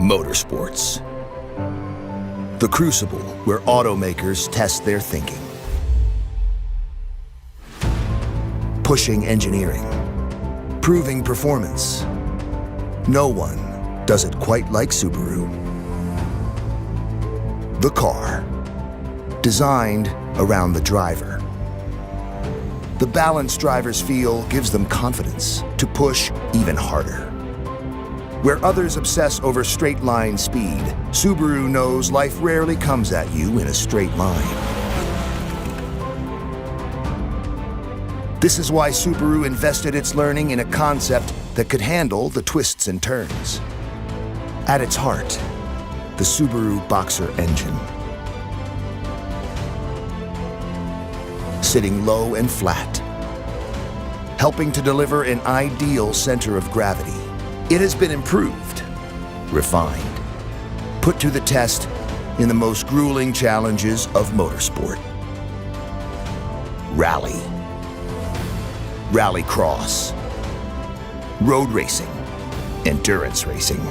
Motorsports. The crucible where automakers test their thinking. Pushing engineering. Proving performance. No one does it quite like Subaru. The car. Designed around the driver. The balanced driver's feel gives them confidence to push even harder. Where others obsess over straight-line speed, Subaru knows life rarely comes at you in a straight line. This is why Subaru invested its learning in a concept that could handle the twists and turns. At its heart, the Subaru Boxer engine. Sitting low and flat, helping to deliver an ideal center of gravity. It has been improved, refined, put to the test in the most grueling challenges of motorsport. Rally, rallycross, road racing, endurance racing.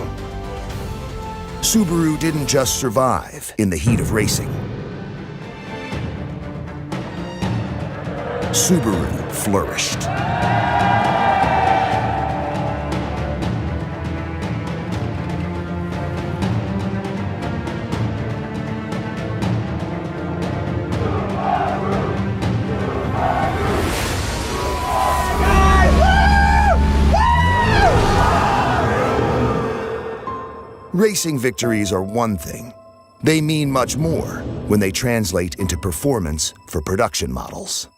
Subaru didn't just survive in the heat of racing. Subaru flourished. Racing victories are one thing. They mean much more when they translate into performance for production models.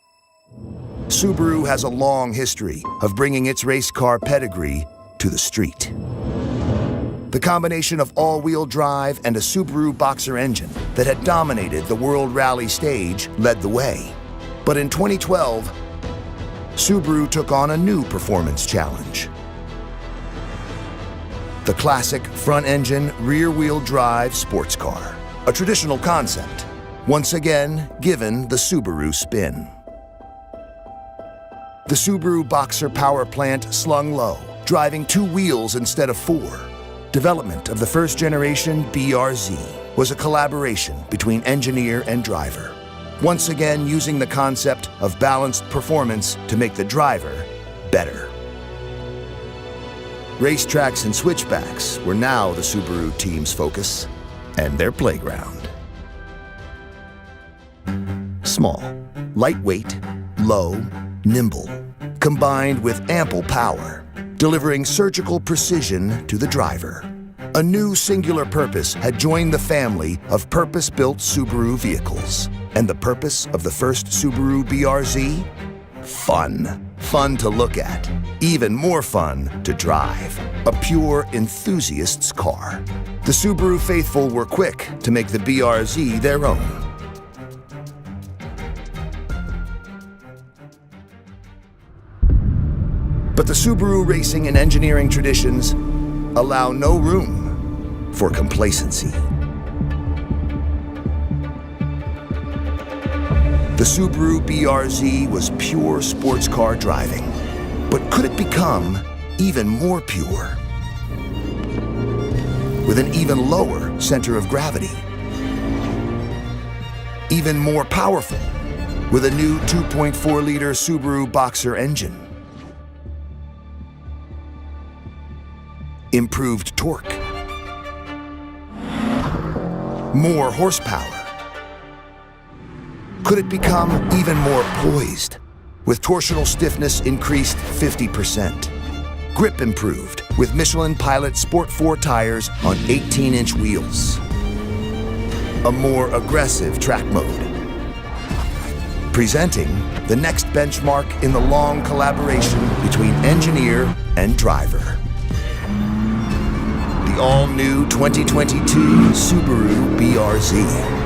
Subaru has a long history of bringing its race car pedigree to the street. The combination of all-wheel drive and a Subaru Boxer engine that had dominated the World Rally stage led the way. But in 2012, Subaru took on a new performance challenge. The classic front-engine, rear-wheel drive sports car. A traditional concept, once again given the Subaru spin. The Subaru Boxer power plant slung low, driving 2 wheels instead of 4. Development of the first-generation BRZ was a collaboration between engineer and driver, once again using the concept of balanced performance to make the driver better. Racetracks and switchbacks were now the Subaru team's focus and their playground. Small, lightweight, low, nimble, combined with ample power, delivering surgical precision to the driver. A new singular purpose had joined the family of purpose-built Subaru vehicles. And the purpose of the first Subaru BRZ? Fun. Fun to look at. Even more fun to drive. A pure enthusiast's car. The Subaru faithful were quick to make the BRZ their own. But the Subaru racing and engineering traditions allow no room for complacency. The Subaru BRZ was pure sports car driving, but could it become even more pure? With an even lower center of gravity. Even more powerful with a new 2.4-liter Subaru Boxer engine. Improved torque. More horsepower. Could it become even more poised, with torsional stiffness increased 50%? Grip improved with Michelin Pilot Sport 4 tires on 18-inch wheels. A more aggressive track mode. Presenting the next benchmark in the long collaboration between engineer and driver. The all-new 2022 Subaru BRZ.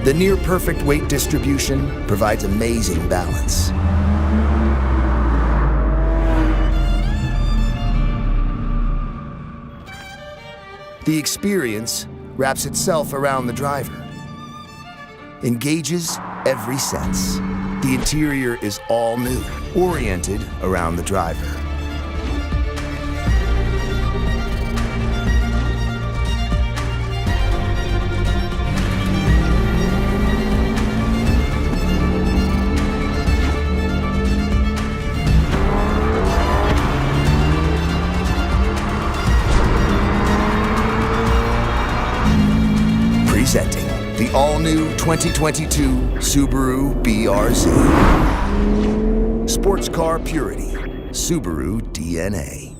The near-perfect weight distribution provides amazing balance. The experience wraps itself around the driver, engages every sense. The interior is all new, oriented around the driver. Presenting the all-new 2022 Subaru BRZ. Sports car purity, Subaru DNA.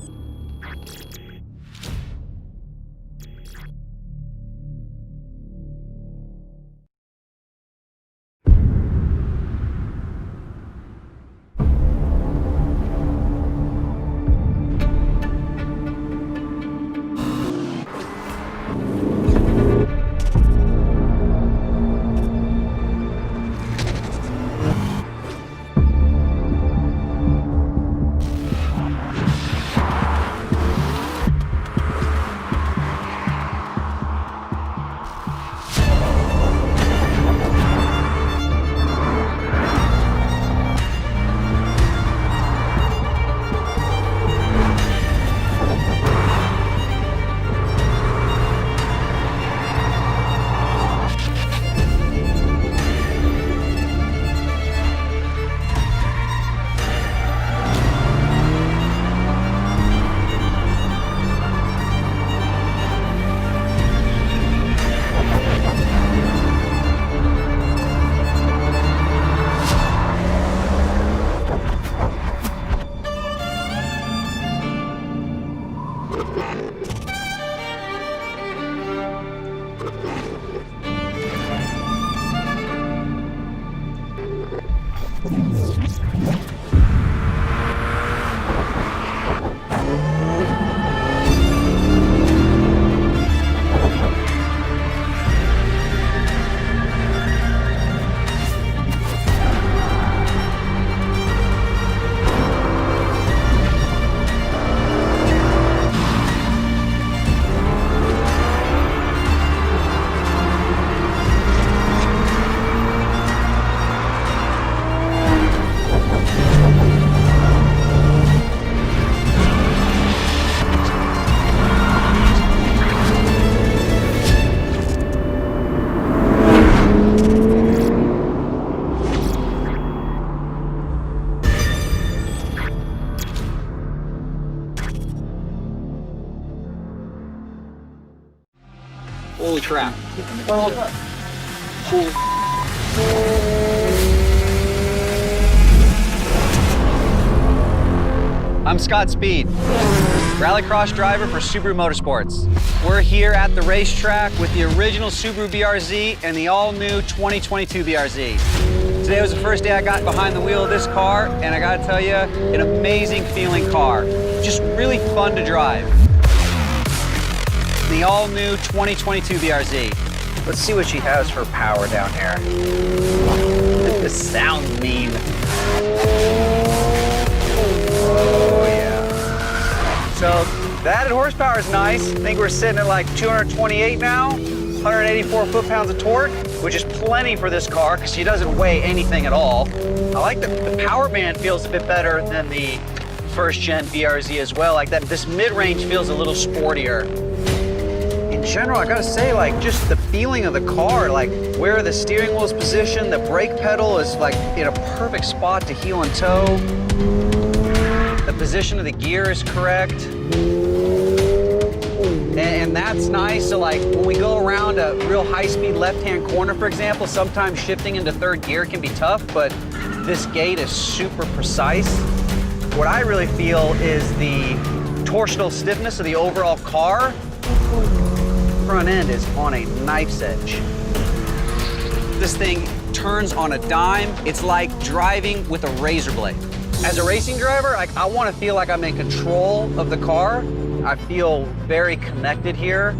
Holy crap. I'm Scott Speed, rallycross driver for Subaru Motorsports. We're here at the racetrack with the original Subaru BRZ and the all-new 2022 BRZ. Today was the first day I got behind the wheel of this car, and I gotta tell you, an amazing feeling car. Just really fun to drive. The all-new 2022 BRZ. Let's see what she has for power down here. This sounds mean. Oh yeah. So the added horsepower is nice. I think we're sitting at like 228 now, 184 foot-pounds of torque, which is plenty for this car because she doesn't weigh anything at all. I like that the power band feels a bit better than the first-gen BRZ as well. Like that, this mid-range feels a little sportier. In general, I gotta say, like, just the feeling of the car, like where the steering wheel is positioned, the brake pedal is like in a perfect spot to heel and toe. The position of the gear is correct. And that's nice. So like when we go around a real high-speed left-hand corner, for example, sometimes shifting into third gear can be tough, but this gate is super precise. What I really feel is the torsional stiffness of the overall car. Front end is on a knife's edge. This thing turns on a dime. It's like driving with a razor blade. As a racing driver, I want to feel like I'm in control of the car. I feel very connected here.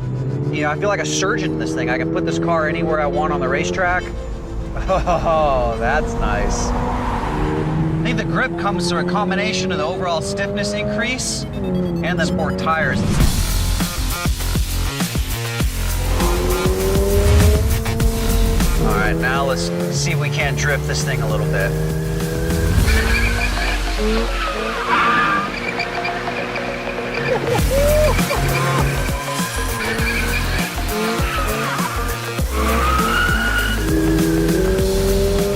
You know, I feel like a surgeon in this thing. I can put this car anywhere I want on the racetrack. Oh, that's nice. I think the grip comes through a combination of the overall stiffness increase and the sport tires. All right, now let's see if we can't drift this thing a little bit.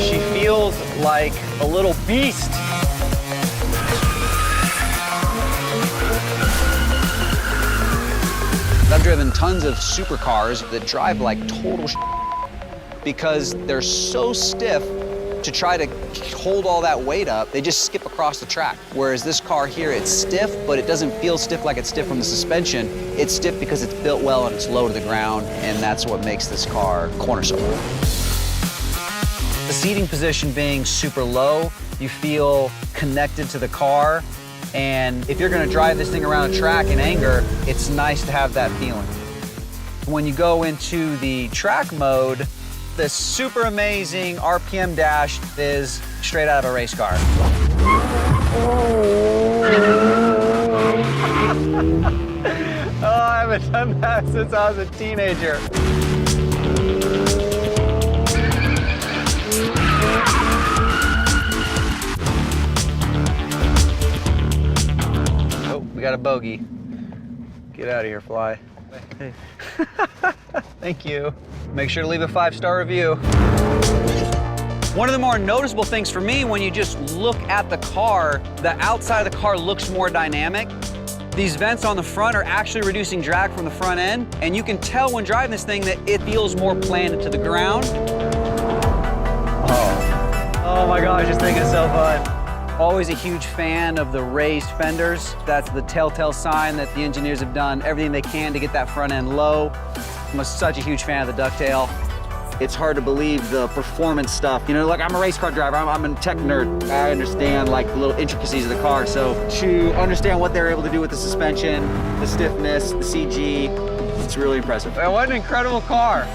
She feels like a little beast. I've driven tons of supercars that drive like total because they're so stiff to try to hold all that weight up, they just skip across the track. Whereas this car here, it's stiff, but it doesn't feel stiff like it's stiff from the suspension. It's stiff because it's built well and it's low to the ground, and that's what makes this car cornerstone. The seating position being super low, you feel connected to the car, and if you're gonna drive this thing around a track in anger, it's nice to have that feeling. When you go into the track mode, the super amazing RPM dash is straight out of a race car. Oh, I haven't done that since I was a teenager. Oh, we got a bogey. Get out of here, fly. Hey. Thank you. Make sure to leave a 5-star review. One of the more noticeable things for me when you just look at the car, the outside of the car looks more dynamic. These vents on the front are actually reducing drag from the front end, and you can tell when driving this thing that it feels more planted to the ground. Oh my gosh, this thing is so fun. Always a huge fan of the raised fenders. That's the telltale sign that the engineers have done everything they can to get that front end low. I'm such a huge fan of the ducktail. It's hard to believe the performance stuff. You know, like I'm a race car driver, I'm a tech nerd. I understand like the little intricacies of the car. So to understand what they're able to do with the suspension, the stiffness, the CG, it's really impressive. Man, what an incredible car.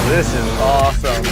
This is awesome.